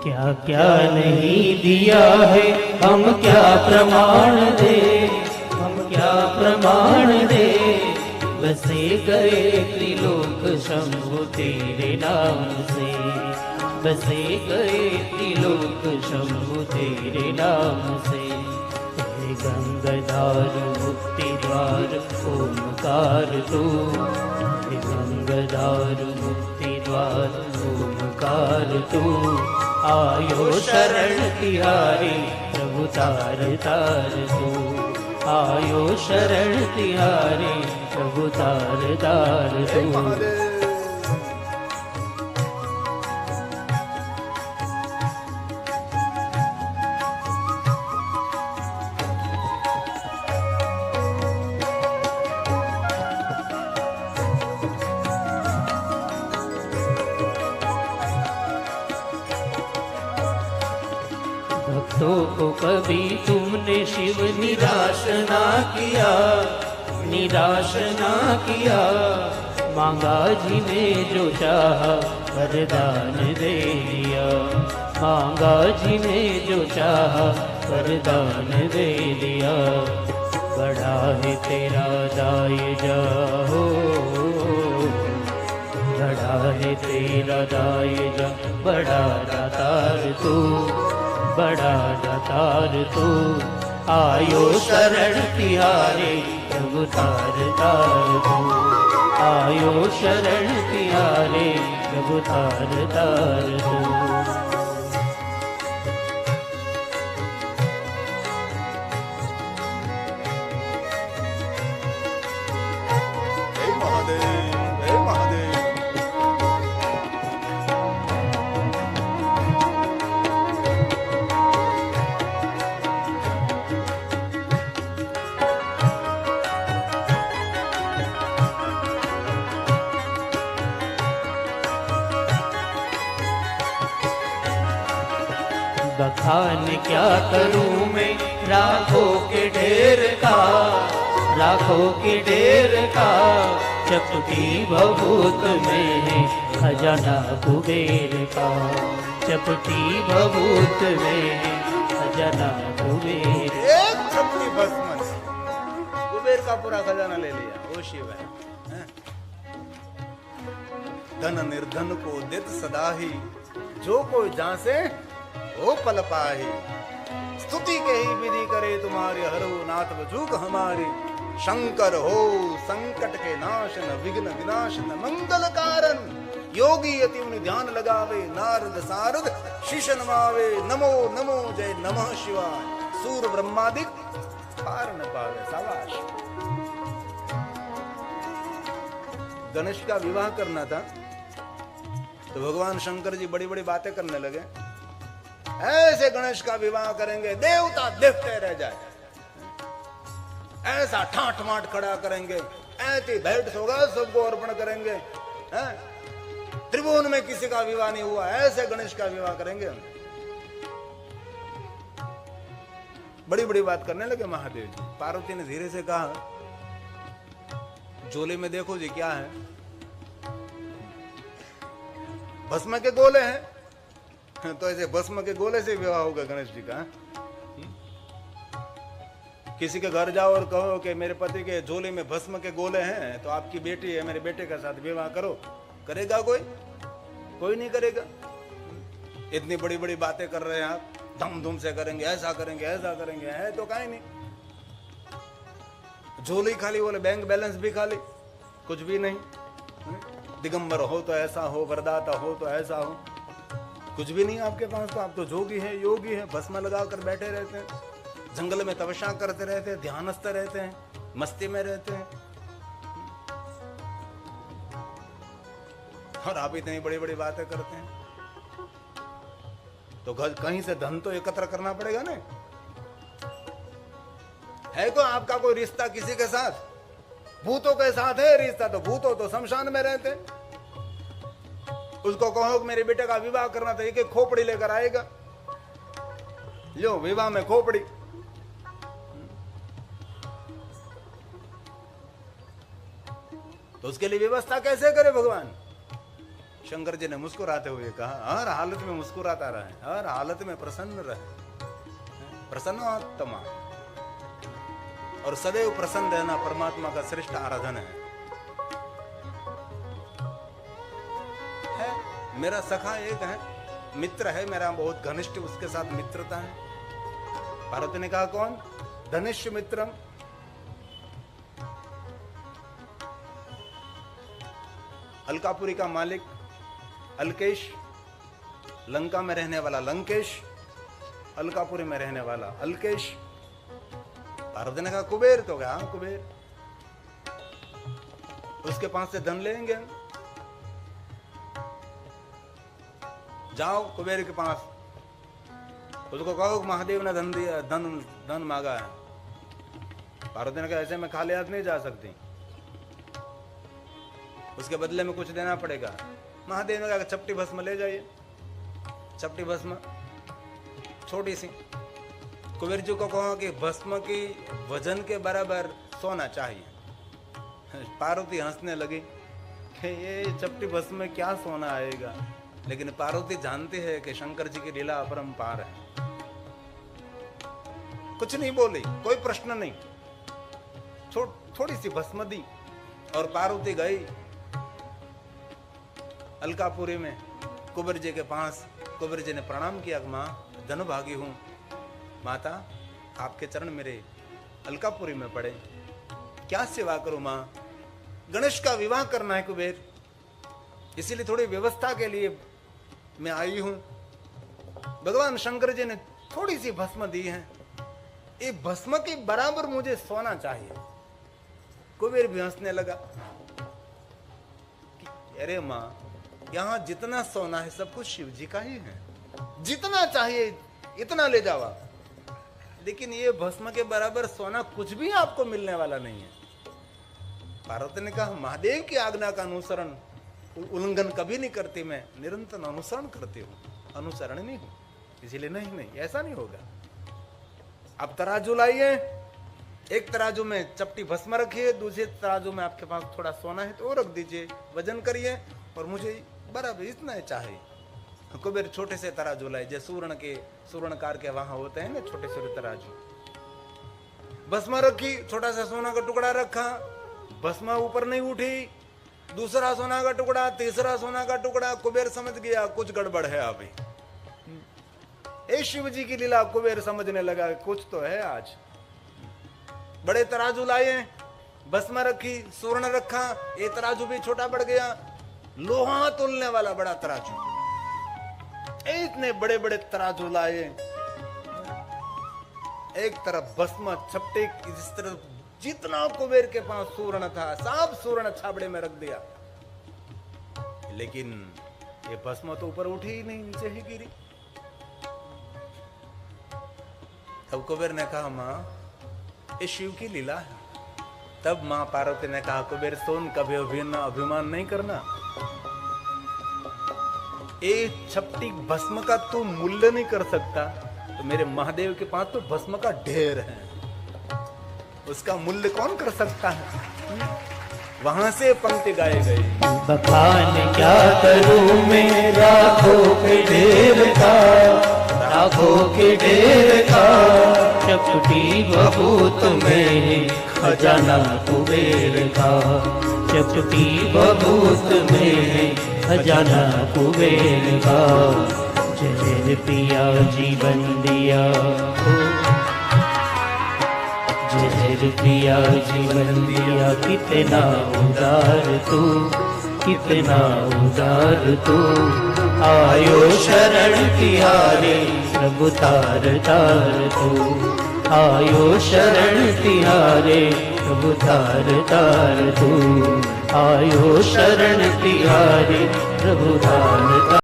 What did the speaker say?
क्या क्या नहीं दिया है, हम क्या प्रमाण दे, हम क्या प्रमाण दे। बसे गए त्रिलोक शंभु तेरे नाम से, बसे गए त्रिलोक शंभु तेरे नाम से। हे गंगाधार मुक्ति द्वार ओमकार तू, हे गंगाधार मुक्ति द्वार ओमकार तू। आयो शरण तिहारी प्रभु तार तार तू, आयो शरण तिहारी प्रभु तार तार तू। भक्तों को कभी तुमने शिव निराश ना किया, निराश ना किया। मांगा जी ने जो चाहा वरदान दे दिया, मांगा जी ने जो चाहा वरदान दे दिया। बड़ा है तेरा दाय जाहो, बड़ा है तेरा दाय जा, बड़ा दातार तू, बड़ा दातार तू। आयो शरण तिहारे प्रभु तार तार तू, आयो शरण तिहारे प्रभु तार तार तू। बखान क्या करूं मैं राखों के ढेर का, राखों के ढेर का। चपटी भभूत में है खजाना कुबेर का, चपटी भभूत में है खजाना कुबेर। एक चपटी भस्म कुबेर का पूरा खजाना ले लिया, वो शिव है। धन निर्धन को दित सदा ही, जो कोई जासे ओ पल पाही। स्तुति के ही विधि करे तुम्हारे, हरो नाथ बजूक हमारी। शंकर हो संकट के नाशन, विघ्न विनाशन मंगल कारण। योगी अति उन ध्यान लगावे, नारद सारद शीश नमावे। नमो नमो जय नमः शिवाय, सूर ब्रह्मादिक पार न पावे। शाबाश। गणेश का विवाह करना था तो भगवान शंकर जी बड़ी बड़ी बातें करने लगे। ऐसे गणेश का विवाह करेंगे देवता देखते रह जाए, ऐसा ठाठ माठ खड़ा करेंगे, ऐसी भेंट सौगात सबको अर्पण करेंगे। त्रिभुवन में किसी का विवाह नहीं हुआ, ऐसे गणेश का विवाह करेंगे। बड़ी बड़ी बात करने लगे महादेव जी। पार्वती ने धीरे से कहा, झोले में देखो जी क्या है। भस्म के गोले हैं, तो ऐसे भस्म के गोले से विवाह होगा गणेश जी का। किसी के घर जाओ और कहो कि मेरे पति के झोले में भस्म के गोले हैं, तो आपकी बेटी है, मेरे बेटे के साथ विवाह करो। करेगा कोई? कोई नहीं करेगा। इतनी बड़ी बड़ी बातें कर रहे हैं आप, धम धूम से करेंगे, ऐसा करेंगे, ऐसा करेंगे, है तो कहीं नहीं। झोली खाली, बोले बैंक बैलेंस भी खाली, कुछ भी नहीं। दिगंबर हो तो ऐसा हो, वरदाता हो तो ऐसा हो, कुछ भी नहीं आपके पास। तो आप तो जोगी है, योगी है, भस्म लगा कर बैठे रहते हैं, जंगल में तपस्या करते रहते हैं, ध्यानस्थ रहते हैं, मस्ती में रहते हैं। और आप इतनी बड़ी बड़ी बातें करते हैं। तो कहीं से धन तो एकत्र करना पड़ेगा ना। है को आपका कोई रिश्ता किसी के साथ? भूतों के साथ है रिश्ता, तो भूतों तो शमशान में रहते। उसको कहो मेरे बेटे का विवाह करना था, एक खोपड़ी लेकर आएगा, लो विवाह में खोपड़ी। तो उसके लिए व्यवस्था कैसे करे भगवान? शंकर जी ने मुस्कुराते हुए कहा, हर हालत में मुस्कुराता रहे, हर हालत में प्रसन्न रहे, प्रसन्नात्मा। और सदैव प्रसन्न रहना परमात्मा का श्रेष्ठ आराधन है। मेरा सखा एक है, मित्र है मेरा बहुत घनिष्ठ, उसके साथ मित्रता है। पार्वती ने कहा, कौन? धनिष्ठ मित्रम। अलकापुरी का मालिक अलकेश, लंका में रहने वाला लंकेश, अलकापुरी में रहने वाला अलकेश। पार्वती ने कहा, कुबेर तो क्या? कुबेर, उसके पास से धन लेंगे हम। जाओ कुबेर के पास, उसको कहो महादेव ने धन दिया, धन मांगा है। पार्वती ने कहा, ऐसे में खाली हाथ नहीं जा सकती, उसके बदले में कुछ देना पड़ेगा। महादेव ने कहा, चपटी भस्म ले जाइए। चपटी भस्म छोटी सी। कुबेर जी को कहो कि भस्म की वजन के बराबर सोना चाहिए। पार्वती हंसने लगी कि ये चपटी भस्म में क्या सोना आएगा, लेकिन पार्वती जानती है कि शंकर जी की लीला अपरंपार है। कुछ नहीं बोली, कोई प्रश्न नहीं, थोड़ी सी भस्म दी और पार्वती गई अलकापुरी में कुबेर जी के पास। कुबेर जी ने प्रणाम किया, माँ धनभागी हूं, माता आपके चरण मेरे अलकापुरी में पड़े, क्या सेवा करूं माँ? गणेश का विवाह करना है कुबेर, इसीलिए थोड़ी व्यवस्था के लिए मैं आई हूं। भगवान शंकर जी ने थोड़ी सी भस्म दी है, ये भस्म के बराबर मुझे सोना चाहिए। कुबेर भी हंसने लगा, अरे माँ यहां जितना सोना है सब कुछ शिव जी का ही है, जितना चाहिए इतना ले जाओ आप, लेकिन ये भस्म के बराबर सोना कुछ भी आपको मिलने वाला नहीं है। पार्वती ने कहा, महादेव की आज्ञा का अनुसरण उल्लंघन कभी नहीं करती, मैं निरंतर अनुसरण करती हूँ, अनुसरण नहीं हूं, इसीलिए नहीं ऐसा नहीं होगा। अब तराजू लाइए, एक तराजू में चपटी भस्म रखिए, दूसरे तराजू में आपके पास थोड़ा सोना है तो वो रख दीजिए, वजन करिए और मुझे बराबर इतना ही चाहिए। कुबेर छोटे से तराजू लाए, जो सुवर्णकार के वहां होते हैं ना छोटे छोटे तराजू। भस्म रखी, छोटा सा सोना का टुकड़ा रखा, भस्म ऊपर नहीं उठी, दूसरा सोना का टुकड़ा, तीसरा सोना का टुकड़ा। कुबेर समझ गया कुछ गड़बड़ है अभी। ए शिव जी की लीला कुबेर समझने लगा कुछ तो है आज। बड़े तराजू लाए, भस्म रखी, स्वर्ण रखा, ये तराजू भी छोटा पड़ गया, लोहा तोलने वाला बड़ा तराजू। इतने बड़े बड़े तराजू लाए, एक तरफ भस्म छपटे, इस तरफ जितना कुबेर के पास स्वर्ण था सब स्वर्ण छाबड़े में रख दिया, लेकिन ये भस्म तो ऊपर उठी ही नहीं, नीचे ही गिरी। तब कुबेर ने कहा, माँ ये शिव की लीला है। तब मां पार्वती ने कहा, कुबेर सोन कभी अभिमान नहीं करना, ये छपटी भस्म का तू मूल्य नहीं कर सकता, तो मेरे महादेव के पास तो भस्म का ढेर है, उसका मूल्य कौन कर सकता है। वहां से पंक्ति गाए गए, बखान क्या करूं मैं राखों के ढेर का, राखों के ढेर का, चपटी बहुत में खजाना कुबेर का, चपटी बहुत में खजाना कुबेर का। जहर पिया जीवन दिया, जहर पिया जीवन दिया, कितना उदार तू, कितना उदार तू। आयो शरण तिहारे प्रभु तार तार तू, आयो शरण तिहारे प्रभु तार तार तू, आयो शरण तिहारे प्रभु तार तार।